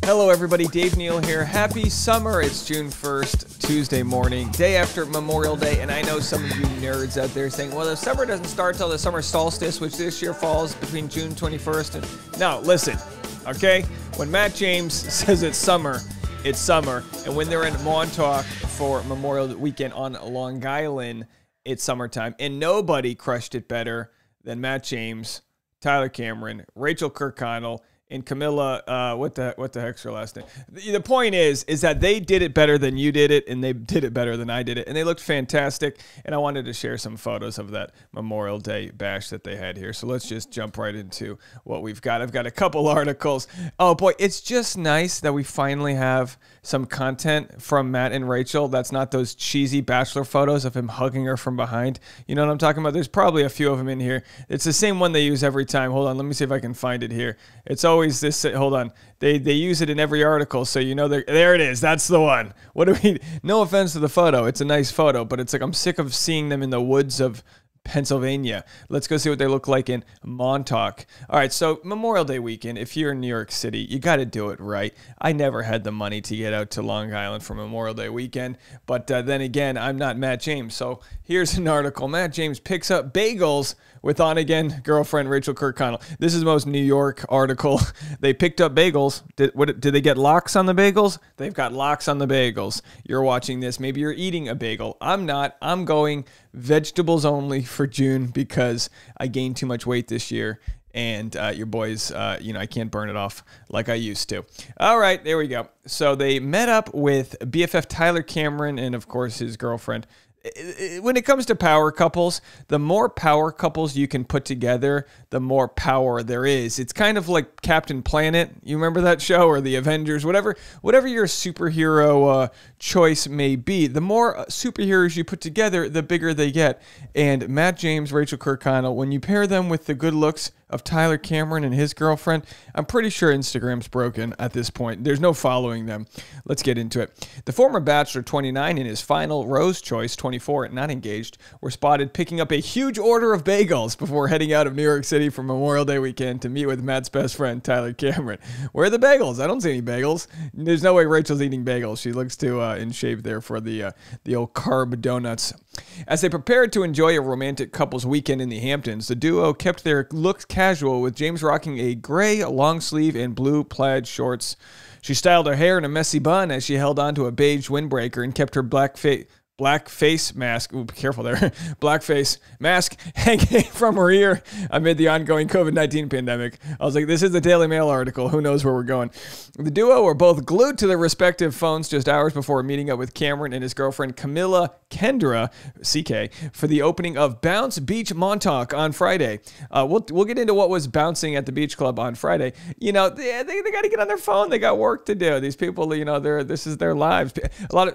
Hello everybody, Dave Neal here. Happy summer. It's June 1st, Tuesday morning, day after Memorial Day, and I know some of you nerds out there saying, well, the summer doesn't start till the summer solstice, which this year falls between June 21st and... No, listen, okay? When Matt James says it's summer, and when they're in Montauk for Memorial Weekend on Long Island, it's summertime, and nobody crushed it better than Matt James, Tyler Cameron, Rachael Kirkconnell, and Camila, what the heck's her last name? The point is that they did it better than you did it, and they did it better than I did it, and they looked fantastic, and I wanted to share some photos of that Memorial Day bash that they had here. So let's just jump right into what we've got. I've got a couple articles. Oh boy, it's just nice that we finally have some content from Matt and Rachael. That's not those cheesy Bachelor photos of him hugging her from behind. You know what I'm talking about? There's probably a few of them in here. It's the same one they use every time. Hold on, let me see if I can find it here. It's always this. Hold on. They use it in every article, so you know there it is. That's the one. What do we? No offense to the photo. It's a nice photo, but it's like I'm sick of seeing them in the woods of Pennsylvania. Let's go see what they look like in Montauk. All right, so Memorial Day weekend, if you're in New York City, you got to do it right. I never had the money to get out to Long Island for Memorial Day weekend, but then again, I'm not Matt James. So here's an article. Matt James picks up bagels with on-again girlfriend Rachael Kirkconnell. This is the most New York article. They picked up bagels. Did they get locks on the bagels? They've got locks on the bagels. You're watching this. Maybe you're eating a bagel. I'm not. I'm going vegetables only for June because I gained too much weight this year. And your boys, I can't burn it off like I used to. All right, there we go. So they met up with BFF Tyler Cameron and, of course, his girlfriend. When it comes to power couples, the more power couples you can put together, the more power there is. It's kind of like Captain Planet. You remember that show? Or the Avengers? Whatever your superhero choice may be, the more superheroes you put together, the bigger they get. And Matt James, Rachael Kirkconnell, when you pair them with the good looks of Tyler Cameron and his girlfriend, I'm pretty sure Instagram's broken at this point. There's no following them. Let's get into it. The former Bachelor, 29, and his final Rose choice, 24, not engaged, were spotted picking up a huge order of bagels before heading out of New York City for Memorial Day weekend to meet with Matt's best friend, Tyler Cameron. Where are the bagels? I don't see any bagels. There's no way Rachel's eating bagels. She looks too in shape there for the old carb donuts. As they prepared to enjoy a romantic couple's weekend in the Hamptons, the duo kept their looks casual, with James rocking a gray long sleeve and blue plaid shorts. She styled her hair in a messy bun as she held onto a beige windbreaker and kept her black face mask, ooh, be careful there, blackface mask hanging from her ear amid the ongoing COVID-19 pandemic. I was like, this is the Daily Mail article. Who knows where we're going? The duo were both glued to their respective phones just hours before meeting up with Cameron and his girlfriend Camila Kendra, CK, for the opening of Bounce Beach Montauk on Friday. We'll get into what was bouncing at the beach club on Friday. You know, they got to get on their phone. They got work to do. These people, you know, this is their lives.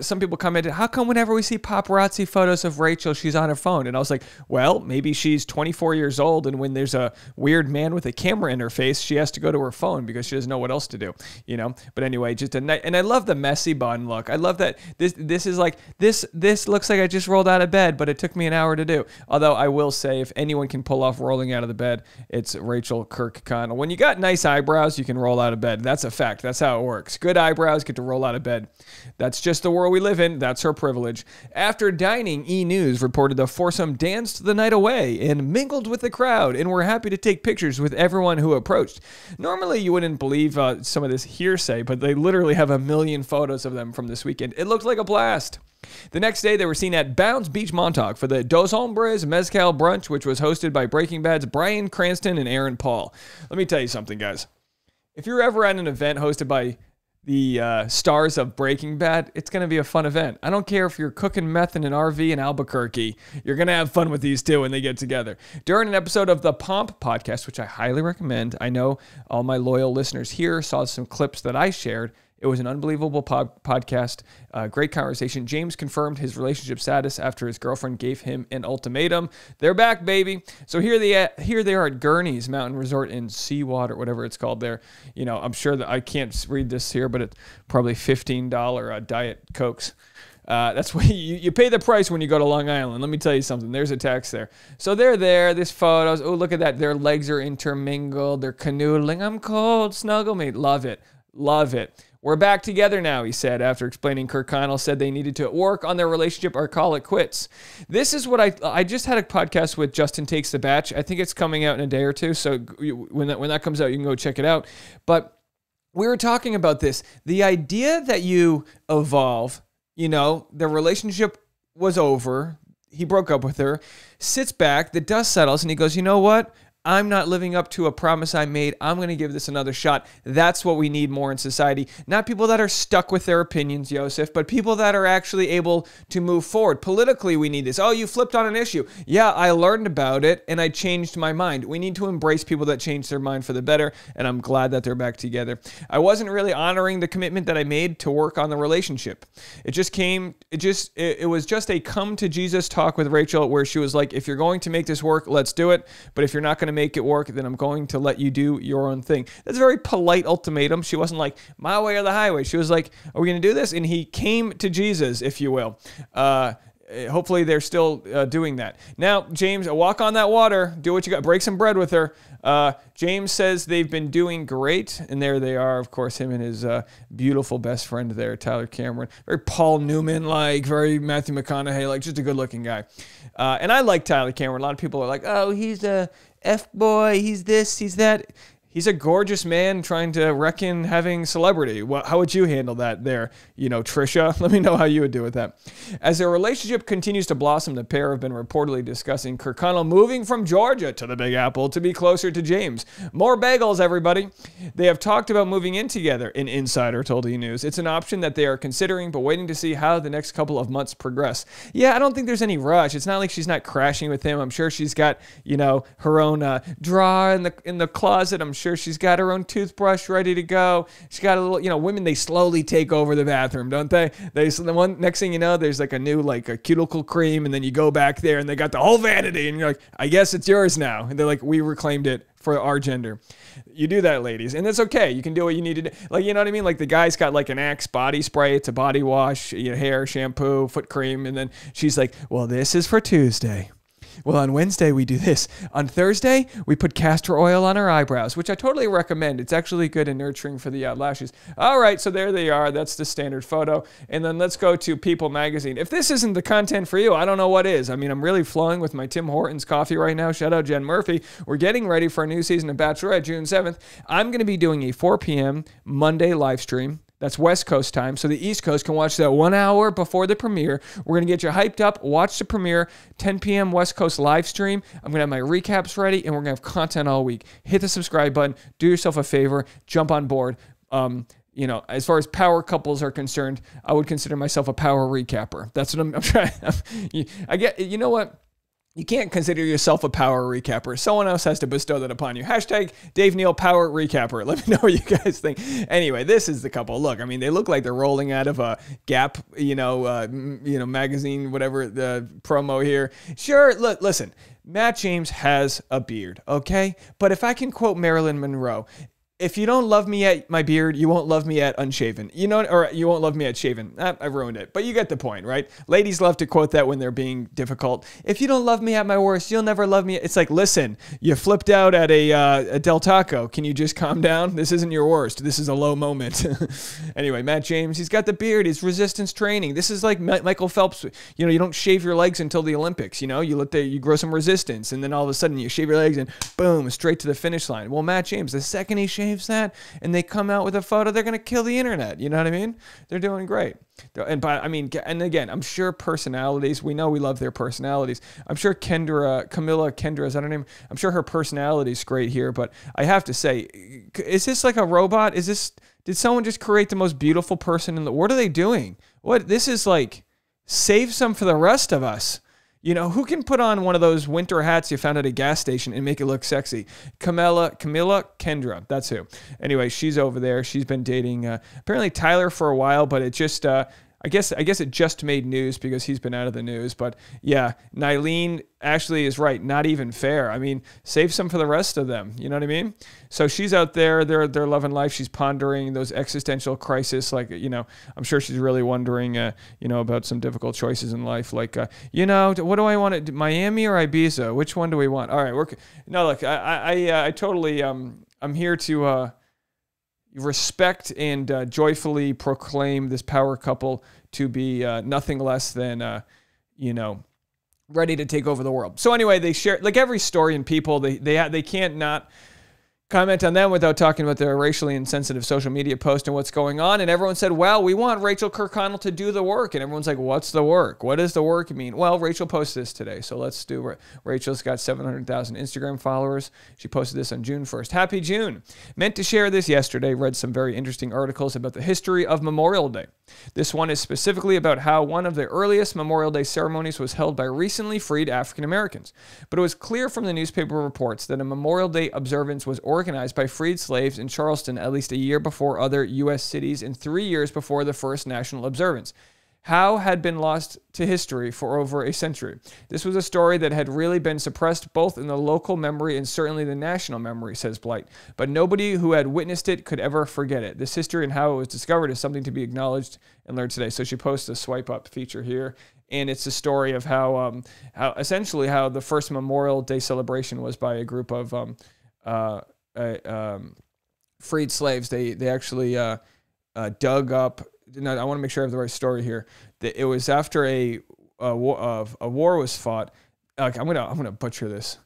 Some people commented, how come whenever we see paparazzi photos of Rachael, she's on her phone? And I was like, well, maybe she's 24 years old, and when there's a weird man with a camera in her face, she has to go to her phone because she doesn't know what else to do, you know? But anyway, just a night. And I love the messy bun look. I love that this is like, this looks like I just rolled out of bed, but it took me an hour to do. Although I will say, if anyone can pull off rolling out of the bed, it's Rachael Kirkconnell. When you got nice eyebrows, you can roll out of bed. That's a fact. That's how it works. Good eyebrows get to roll out of bed. That's just the world we live in. That's her privilege. After dining, E! News reported the foursome danced the night away and mingled with the crowd and were happy to take pictures with everyone who approached. Normally, you wouldn't believe some of this hearsay, but they literally have a million photos of them from this weekend. It looked like a blast. The next day, they were seen at Bounce Beach Montauk for the Dos Hombres Mezcal Brunch, which was hosted by Breaking Bad's Bryan Cranston and Aaron Paul. Let me tell you something, guys. If you're ever at an event hosted by the stars of Breaking Bad, it's going to be a fun event. I don't care if you're cooking meth in an RV in Albuquerque. You're going to have fun with these two when they get together. During an episode of the Pomp podcast, which I highly recommend, I know all my loyal listeners here saw some clips that I shared. It was an unbelievable podcast, great conversation. James confirmed his relationship status after his girlfriend gave him an ultimatum. They're back, baby. So here they are at Gurney's Mountain Resort in Seawater, whatever it's called there. You know, I'm sure that I can't read this here, but it's probably $15 Diet Cokes. That's what you pay the price when you go to Long Island. Let me tell you something. There's a tax there. So they're there. This photos. Oh, look at that. Their legs are intermingled. They're canoodling. I'm cold. Snuggle me. Love it. Love it. We're back together now, he said, after explaining Kirkconnell said they needed to work on their relationship or call it quits. This is what I just had a podcast with Justin Takes the Batch. I think it's coming out in a day or two, so when that comes out, you can go check it out. But we were talking about this. The idea that you evolve, the relationship was over, he broke up with her, sits back, the dust settles, and he goes, you know what? I'm not living up to a promise I made. I'm going to give this another shot. That's what we need more in society. Not people that are stuck with their opinions, Yosef, but people that are actually able to move forward. Politically, we need this. Oh, you flipped on an issue. Yeah, I learned about it, and I changed my mind. We need to embrace people that change their mind for the better, and I'm glad that they're back together. I wasn't really honoring the commitment that I made to work on the relationship. It was just a come to Jesus talk with Rachael where she was like, if you're going to make this work, let's do it. But if you're not going to make it work, then I'm going to let you do your own thing. That's a very polite ultimatum. She wasn't like, my way or the highway. She was like, are we going to do this? And he came to Jesus, if you will. Hopefully they're still doing that. Now, James, walk on that water. Do what you got. Break some bread with her. James says they've been doing great. And there they are, of course, him and his beautiful best friend there, Tyler Cameron. Very Paul Newman-like, very Matthew McConaughey-like, just a good-looking guy. And I like Tyler Cameron. A lot of people are like, oh, he's a F-boy, he's this, he's that. He's a gorgeous man trying to reckon having celebrity. Well, how would you handle that there, Trisha? Let me know how you would do with that. As their relationship continues to blossom, the pair have been reportedly discussing Kirkconnell moving from Georgia to the Big Apple to be closer to James. More bagels, everybody. They have talked about moving in together, an insider told E! News. It's an option that they are considering, but waiting to see how the next couple of months progress. Yeah, I don't think there's any rush. It's not like she's not crashing with him. I'm sure she's got, her own drawer in the closet. I'm sure she's got her own toothbrush ready to go. She's got a little, women, they slowly take over the bathroom, don't they? Next thing you know, there's like a new, a cuticle cream, and then you go back there and they got the whole vanity, and you're like, I guess it's yours now. And they're like, we reclaimed it for our gender. You do that, ladies, and it's okay. You can do what you need to do. You know what I mean? The guy's got an Axe body spray. It's a body wash, hair, shampoo, foot cream, and then she's like, well, this is for Tuesday. Well, on Wednesday, we do this. On Thursday, we put castor oil on our eyebrows, which I totally recommend. It's actually good and nurturing for the lashes. All right, so there they are. That's the standard photo. And then let's go to People Magazine. If this isn't the content for you, I don't know what is. I mean, I'm really flowing with my Tim Hortons coffee right now. Shout out Jen Murphy. We're getting ready for a new season of Bachelor June 7th. I'm going to be doing a 4 p.m. Monday live stream. That's West Coast time, so the East Coast can watch that 1 hour before the premiere. We're going to get you hyped up, watch the premiere, 10 p.m. West Coast live stream. I'm going to have my recaps ready, and we're going to have content all week. Hit the subscribe button. Do yourself a favor. Jump on board. As far as power couples are concerned, I would consider myself a power recapper. That's what I'm trying. You know what? You can't consider yourself a power recapper. Someone else has to bestow that upon you. Hashtag Dave Neal Power Recapper. Let me know what you guys think. Anyway, this is the couple. Look, I mean, they look like they're rolling out of a Gap, magazine, whatever the promo here. Sure, look, listen. Matt James has a beard, okay? But if I can quote Marilyn Monroe, if you don't love me at my beard, you won't love me at unshaven. Or you won't love me at shaven. I ruined it. But you get the point, right? Ladies love to quote that when they're being difficult. If you don't love me at my worst, you'll never love me. It's like, listen, you flipped out at a Del Taco. Can you just calm down? This isn't your worst. This is a low moment. Anyway, Matt James, he's got the beard. He's resistance training. This is like Michael Phelps. You don't shave your legs until the Olympics. You grow some resistance, and then all of a sudden you shave your legs and boom, straight to the finish line. Well, Matt James, the second he shaves that and they come out with a photo, they're going to kill the internet. You know what I mean? They're doing great. And again, I'm sure personalities, we know we love their personalities. I'm sure Camila Kendra, is that her name? I'm sure her personality's great here, but I have to say, is this like a robot? Did someone just create the most beautiful person in the, what are they doing? This is like, save some for the rest of us. Who can put on one of those winter hats you found at a gas station and make it look sexy? Camila Kendra, that's who. Anyway, she's over there. She's been dating apparently Tyler for a while, but it just I guess it just made news because he's been out of the news. But yeah, Nylene actually is right. Not even fair. I mean, save some for the rest of them. You know what I mean? So she's out there. They're loving life. She's pondering those existential crises. I'm sure she's really wondering, about some difficult choices in life. What do I want to do? Miami or Ibiza? Which one do we want? All right. Look, I totally, I'm here to, respect and joyfully proclaim this power couple to be nothing less than, ready to take over the world. So anyway, they share, like every story in People, they can't not comment on them without talking about their racially insensitive social media post and what's going on. And everyone said, well, we want Rachael Kirkconnell to do the work. And everyone's like, what's the work? What does the work mean? Well, Rachael posted this today. So let's do it. Rachel's got 700,000 Instagram followers. She posted this on June 1st. Happy June. Meant to share this yesterday. Read some very interesting articles about the history of Memorial Day. This one is specifically about how one of the earliest Memorial Day ceremonies was held by recently freed African Americans. But it was clear from the newspaper reports that a Memorial Day observance was organized by freed slaves in Charleston at least a year before other U.S. cities and 3 years before the first national observance. How had been lost to history for over a century. This was a story that had really been suppressed both in the local memory and certainly the national memory, says Blight. But nobody who had witnessed it could ever forget it. This history and how it was discovered is something to be acknowledged and learned today. So she posts a swipe up feature here. And it's a story of how essentially how the first Memorial Day celebration was by a group of freed slaves. They actually dug up. No, I want to make sure I have the right story here. It was after a war was fought. I'm gonna butcher this.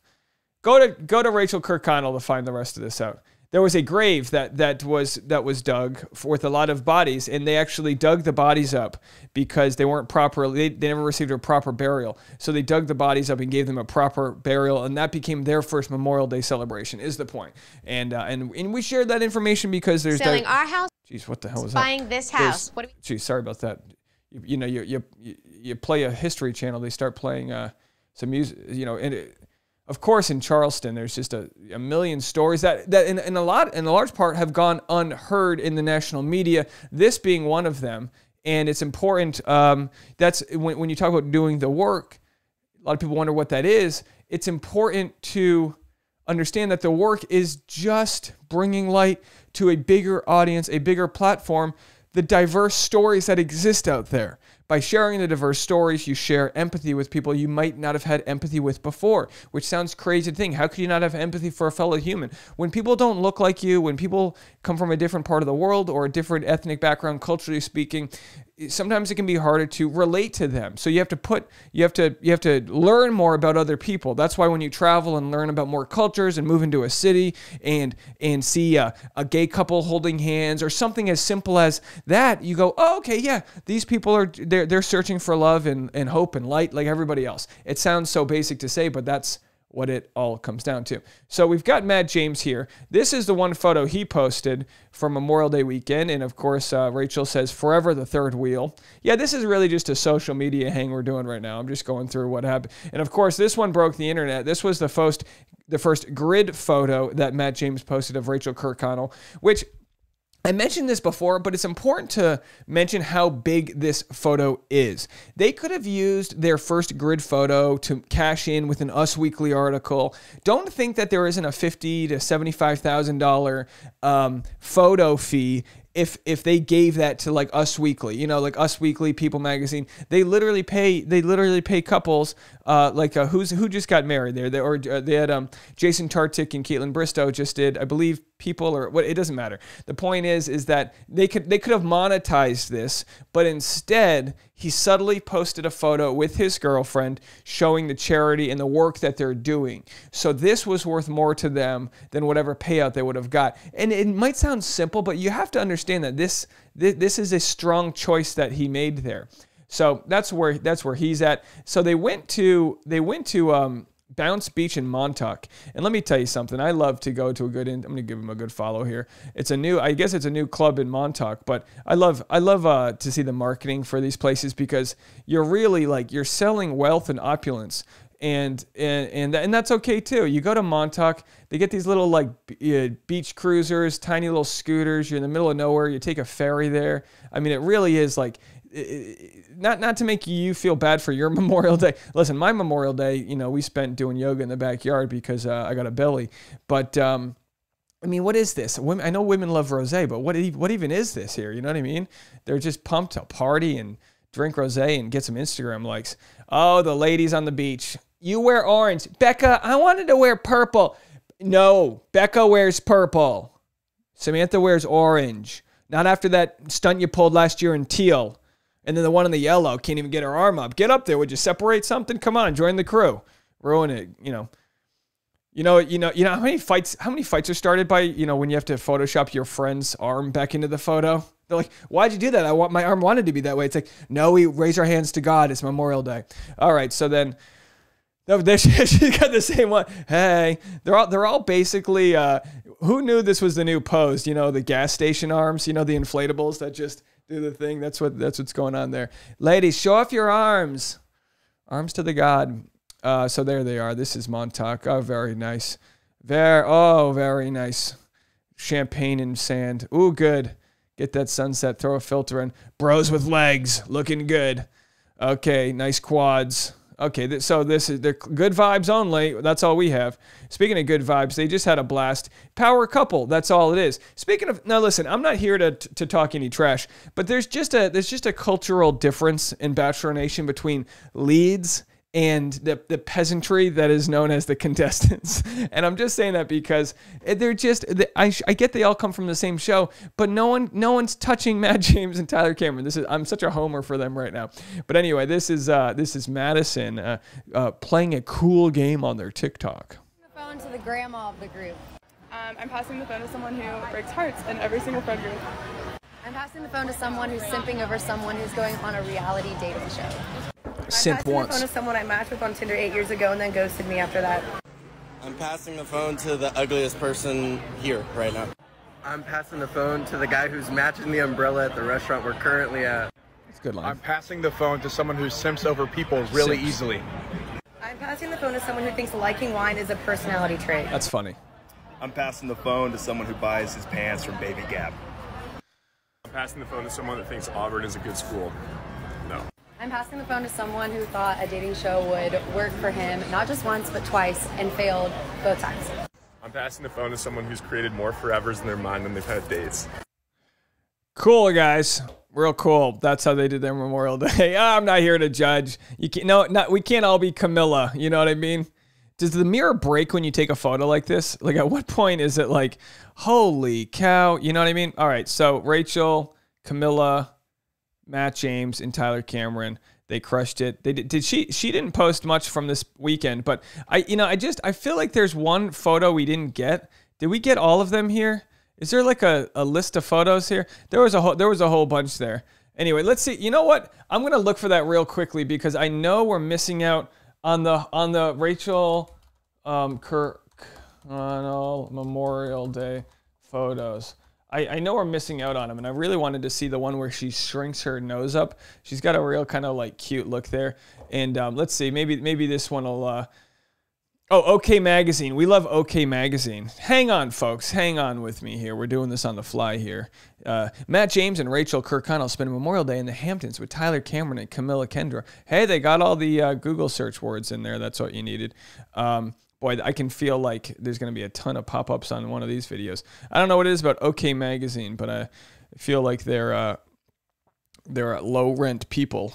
Go to Rachael Kirkconnell to find the rest of this out. There was a grave that was dug with a lot of bodies, and they actually dug the bodies up because they weren't properly. They never received a proper burial, so they dug the bodies up and gave them a proper burial, and that became their first Memorial Day celebration. Is the point? And we shared that information because there's selling our house. Jeez, what the hell was buying that? Buying this house. What? Geez, sorry about that. You play a History Channel, they start playing some music. Of course, in Charleston, there's just a million stories that in a large part have gone unheard in the national media. This being one of them, and it's important. That's when you talk about doing the work. A lot of people wonder what that is. It's important to understand that the work is just bringing light to a bigger audience, a bigger platform, the diverse stories that exist out there. By sharing the diverse stories, you share empathy with people you might not have had empathy with before, which sounds crazy to think. How could you not have empathy for a fellow human? When people don't look like you, when people come from a different part of the world or a different ethnic background, culturally speaking, sometimes it can be harder to relate to them. So you have to learn more about other people. That's why when you travel and learn about more cultures and move into a city and see a gay couple holding hands or something as simple as that, you go, oh, okay, yeah, these people they're searching for love and hope and light like everybody else. It sounds so basic to say, but that's what it all comes down to. So we've got Matt James here. This is the one photo he posted for Memorial Day weekend. And of course, Rachael says, forever the third wheel. Yeah, this is really just a social media hang we're doing right now. I'm just going through what happened. And of course, this one broke the internet. This was the first grid photo that Matt James posted of Rachael Kirkconnell, which I mentioned this before, but it's important to mention how big this photo is. They could have used their first grid photo to cash in with an Us Weekly article. Don't think that there isn't a $50,000 to $75,000 photo fee if they gave that to like Us Weekly, like Us Weekly, People Magazine. They literally pay couples who just got married there. They had Jason Tartick and Caitlin Bristow just did, I believe, People, or what, it doesn't matter. The point is that they could have monetized this, but instead he subtly posted a photo with his girlfriend showing the charity and the work that they're doing. So this was worth more to them than whatever payout they would have got. And it might sound simple, but you have to understand that this is a strong choice that he made there. So that's where he's at. So they went to Bounce Beach in Montauk. And let me tell you something. I love to go to I'm going to give him a good follow here. I guess it's a new club in Montauk, but I love to see the marketing for these places because you're really you're selling wealth and opulence. And that's okay too. You go to Montauk, they get these little beach cruisers, tiny little scooters. You're in the middle of nowhere. You take a ferry there. I mean, it really is not to make you feel bad for your Memorial Day. Listen, my Memorial Day, we spent doing yoga in the backyard because I got a belly. But I mean, what is this? I know women love rosé, but what even is this here? You know what I mean? They're just pumped to party and drink rosé and get some Instagram likes. Oh, the ladies on the beach. You wear orange. Becca, I wanted to wear purple. No, Becca wears purple. Samantha wears orange. Not after that stunt you pulled last year in teal. And then the one in the yellow can't even get her arm up. Get up there. Would you separate something? Come on, join the crew. Ruin it, You know how many fights are started by, when you have to Photoshop your friend's arm back into the photo? They're like, why'd you do that? My arm wanted to be that way. It's like, no, we raise our hands to God. It's Memorial Day. All right, so then she's got the same one. Hey, they're all basically. Who knew this was the new pose? The gas station arms. The inflatables that just do the thing. That's what's going on there. Ladies, show off your arms. Arms to the God. So there they are. This is Montauk. Oh, very nice. Very nice. Champagne and sand. Ooh, good. Get that sunset. Throw a filter in. Bros with legs. Looking good. Okay, nice quads. Okay, they're good vibes only. That's all we have. Speaking of good vibes, they just had a blast. Power couple. That's all it is. Speaking of, now listen, I'm not here to talk any trash, but there's just a cultural difference in Bachelor Nation between leads and the peasantry that is known as the contestants. And I'm just saying that because they're just, I get they all come from the same show, but no one's touching Matt James and Tyler Cameron. I'm such a homer for them right now. But anyway, this is Madison playing a cool game on their TikTok. The phone to the grandma of the group. I'm passing the phone to someone who breaks hearts in every single friend group. I'm passing the phone to someone who's simping over someone who's going on a reality dating show. Simp I'm passing once. the phone to someone I matched with on Tinder 8 years ago and then ghosted me after that. I'm passing the phone to the ugliest person here right now. I'm passing the phone to the guy who's matching the umbrella at the restaurant we're currently at. That's a good line. I'm passing the phone to someone who simps over people really easily. I'm passing the phone to someone who thinks liking wine is a personality trait. That's funny. I'm passing the phone to someone who buys his pants from Baby Gap. I'm passing the phone to someone that thinks Auburn is a good school. No. I'm passing the phone to someone who thought a dating show would work for him, not just once, but twice, and failed both times. I'm passing the phone to someone who's created more forevers in their mind than they've had dates. Cool, guys. Real cool. That's how they did their Memorial Day. I'm not here to judge. We can't all be Camila. You know what I mean? Does the mirror break when you take a photo like this? Like, at what point is it like, holy cow? You know what I mean? All right. So Rachael, Camila, Matt James, and Tyler Cameron, they crushed it. They did. She didn't post much from this weekend, but I feel like there's one photo we didn't get. Did we get all of them here? Is there like a list of photos here? There was a whole bunch there. Anyway, let's see. You know what? I'm gonna look for that real quickly because I know we're missing out on the Rachael Kirkconnell Memorial Day photos. I know we're missing out on them, and I really wanted to see the one where she shrinks her nose up. She's got a real kind of like cute look there. And let's see, maybe this one will. OK Magazine. We love OK Magazine. Hang on, folks. Hang on with me here. We're doing this on the fly here. Matt James and Rachael Kirkconnell spent Memorial Day in the Hamptons with Tyler Cameron and Camila Kendra. Hey, they got all the Google search words in there. That's what you needed. Boy, I can feel like there's going to be a ton of pop-ups on one of these videos. I don't know what it is about OK Magazine, but I feel like they're low-rent people.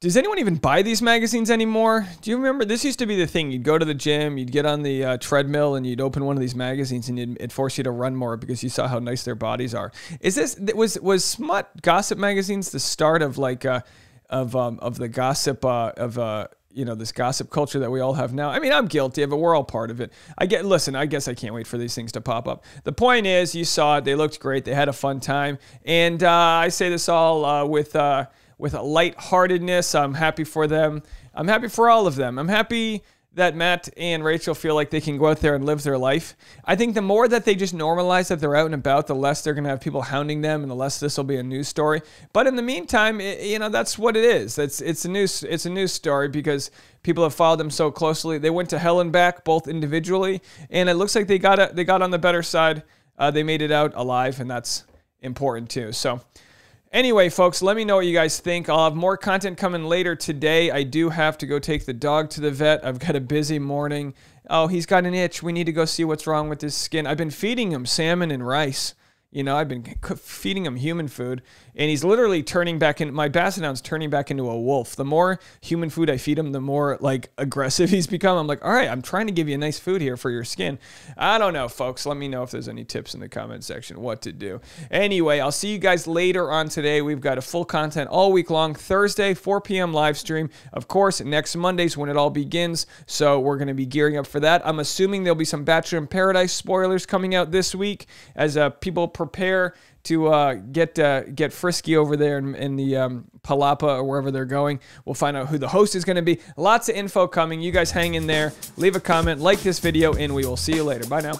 Does anyone even buy these magazines anymore? Do you remember? This used to be the thing. You'd go to the gym, you'd get on the treadmill, and you'd open one of these magazines, and it'd force you to run more because you saw how nice their bodies are. Was Smut Gossip magazines the start of like of the gossip this gossip culture that we all have now? I mean, I'm guilty of it. We're all part of it. I guess I can't wait for these things to pop up. The point is, you saw it. They looked great. They had a fun time. And I say this all with a lightheartedness. I'm happy for them. I'm happy for all of them. I'm happy that Matt and Rachael feel like they can go out there and live their life. I think the more that they just normalize that they're out and about, the less they're going to have people hounding them, and the less this will be a news story. But in the meantime, that's what it is. It's a news story because people have followed them so closely. They went to hell and back, both individually, and it looks like they got on the better side. They made it out alive, and that's important too. So anyway, folks, let me know what you guys think. I'll have more content coming later today. I do have to go take the dog to the vet. I've got a busy morning. Oh, he's got an itch. We need to go see what's wrong with his skin. I've been feeding him salmon and rice. You know, I've been feeding him human food, and he's literally turning back in. My Basset Hound's turning back into a wolf. The more human food I feed him, the more like aggressive he's become. I'm like, all right, I'm trying to give you nice food here for your skin. I don't know, folks. Let me know if there's any tips in the comment section what to do. Anyway, I'll see you guys later on today. We've got a full content all week long. Thursday, 4 p.m. live stream. Of course, next Monday's when it all begins. So we're going to be gearing up for that. I'm assuming there'll be some Bachelor in Paradise spoilers coming out this week as people prepare to get frisky over there in the Palapa or wherever they're going. We'll find out who the host is going to be. Lots of info coming. You guys hang in there. Leave a comment, like this video, and we will see you later. Bye now.